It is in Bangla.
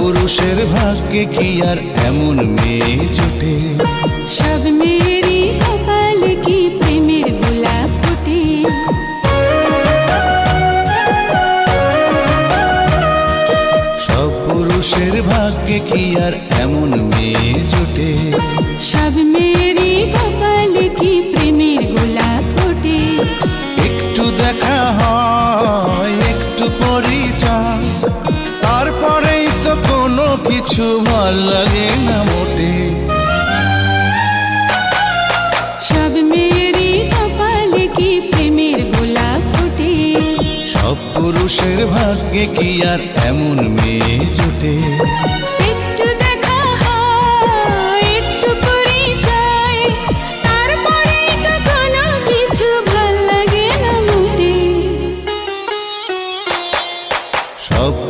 পুরুষের ভাগ্যে কি আর এমন মেয়ে জোটে? সব মেয়েরই কপালে কি প্রেমের গোলাপ ফোটে? সব পুরুষের ভাগ্যে কি আর এমন মেয়ে জোটে? সব মেয়েরই কপালে কি প্রেমের গোলাপ ফোটে? একটু দেখা হয়, একটু পরিচয়, তারপরেই তো কোনো কিছু ভাল লাগে না মোটে। সব মেয়েরই কপালে কি প্রেমের গোলাপ ফোটে? সব পুরুষের ভাগ্যে কি আর এমন মেয়ে জোটে?